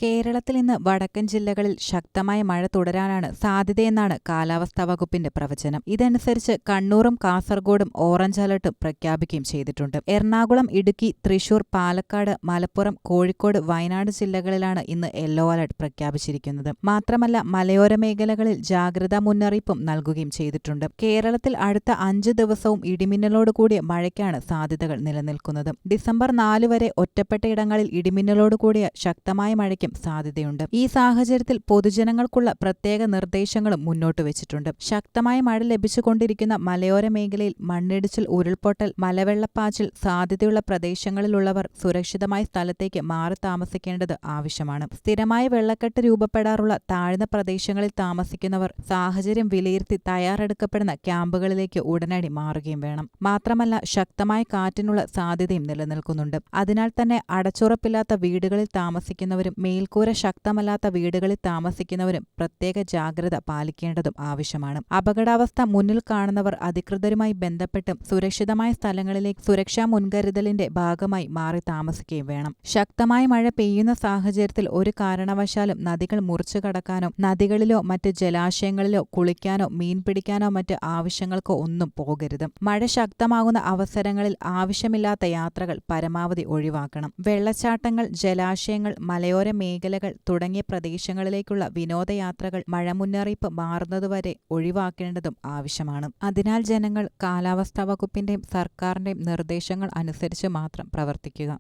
കേരളത്തിൽ ഇന്ന് വടക്കൻ ജില്ലകളിൽ ശക്തമായ മഴ തുടരാനാണ് സാധ്യതയെന്നാണ് കാലാവസ്ഥാ വകുപ്പിന്റെ പ്രവചനം. ഇതനുസരിച്ച് കണ്ണൂറും കാസർഗോഡും ഓറഞ്ച് അലർട്ടും പ്രഖ്യാപിക്കുകയും ചെയ്തിട്ടുണ്ട്. എറണാകുളം, ഇടുക്കി, തൃശൂർ, പാലക്കാട്, മലപ്പുറം, കോഴിക്കോട്, വയനാട് ജില്ലകളിലാണ് ഇന്ന് യെല്ലോ അലർട്ട് പ്രഖ്യാപിച്ചിരിക്കുന്നത്. മാത്രമല്ല, മലയോര മേഖലകളിൽ ജാഗ്രതാ മുന്നറിയിപ്പും നൽകുകയും ചെയ്തിട്ടുണ്ട്. കേരളത്തിൽ അടുത്ത 5 ദിവസവും ഇടിമിന്നലോട് കൂടിയ മഴയ്ക്കാണ് സാധ്യതകൾ നിലനിൽക്കുന്നത്. ഡിസംബർ 4 വരെ ഒറ്റപ്പെട്ട ഇടങ്ങളിൽ ഇടിമിന്നലോട് കൂടിയ ശക്തമായ മഴയ്ക്കും സാധ്യതയുണ്ട്. ഈ സാഹചര്യത്തിൽ പൊതുജനങ്ങൾക്കുള്ള പ്രത്യേക നിർദ്ദേശങ്ങളും മുന്നോട്ട് വെച്ചിട്ടുണ്ട്. ശക്തമായ മഴ ലഭിച്ചുകൊണ്ടിരിക്കുന്ന മലയോര മേഖലയിൽ മണ്ണിടിച്ചിൽ, ഉരുൾപൊട്ടൽ, മലവെള്ളപ്പാച്ചിൽ സാധ്യതയുള്ള പ്രദേശങ്ങളിലുള്ളവർ സുരക്ഷിതമായ സ്ഥലത്തേക്ക് മാറി താമസിക്കേണ്ടത് ആവശ്യമാണ്. സ്ഥിരമായ വെള്ളക്കെട്ട് രൂപപ്പെടാറുള്ള താഴ്ന്ന പ്രദേശങ്ങളിൽ താമസിക്കുന്നവർ സാഹചര്യം വിലയിരുത്തി തയ്യാറെടുക്കപ്പെടുന്ന ക്യാമ്പുകളിലേക്ക് ഉടനടി മാറുകയും വേണം. മാത്രമല്ല, ശക്തമായ കാറ്റിനുള്ള സാധ്യതയും നിലനിൽക്കുന്നുണ്ട്. അതിനാൽ തന്നെ അടച്ചുറപ്പില്ലാത്ത വീടുകളിൽ താമസിക്കുന്നവരും മേൽക്കൂര ശക്തമല്ലാത്ത വീടുകളിൽ താമസിക്കുന്നവരും പ്രത്യേക ജാഗ്രത പാലിക്കേണ്ടതും ആവശ്യമാണ്. അപകടാവസ്ഥ മുന്നിൽ കാണുന്നവർ അധികൃതരുമായി ബന്ധപ്പെട്ടും സുരക്ഷിതമായ സ്ഥലങ്ങളിലേക്ക് സുരക്ഷാ മുൻകരുതലിന്റെ ഭാഗമായി മാറി താമസിക്കുകയും വേണം. ശക്തമായ മഴ പെയ്യുന്ന സാഹചര്യത്തിൽ ഒരു കാരണവശാലും നദികൾ മുറിച്ചു കടക്കാനോ നദികളിലോ മറ്റ് ജലാശയങ്ങളിലോ കുളിക്കാനോ മീൻ പിടിക്കാനോ മറ്റ് ആവശ്യങ്ങൾക്കോ ഒന്നും പോകരുത്. മഴ ശക്തമാകുന്ന അവസരങ്ങളിൽ ആവശ്യമില്ലാത്ത യാത്രകൾ പരമാവധി ഒഴിവാക്കണം. വെള്ളച്ചാട്ടങ്ങൾ, ജലാശയങ്ങൾ, മലയോര മേഖലകൾ തുടങ്ങിയ പ്രദേശങ്ങളിലേക്കുള്ള വിനോദയാത്രകൾ മഴ മുന്നറിയിപ്പ് മാറുന്നതുവരെ ഒഴിവാക്കേണ്ടതും ആവശ്യമാണ്. അതിനാൽ ജനങ്ങൾ കാലാവസ്ഥാ വകുപ്പിന്റെയും സർക്കാരിന്റെയും നിർദ്ദേശങ്ങൾ അനുസരിച്ച് മാത്രം പ്രവർത്തിക്കുക.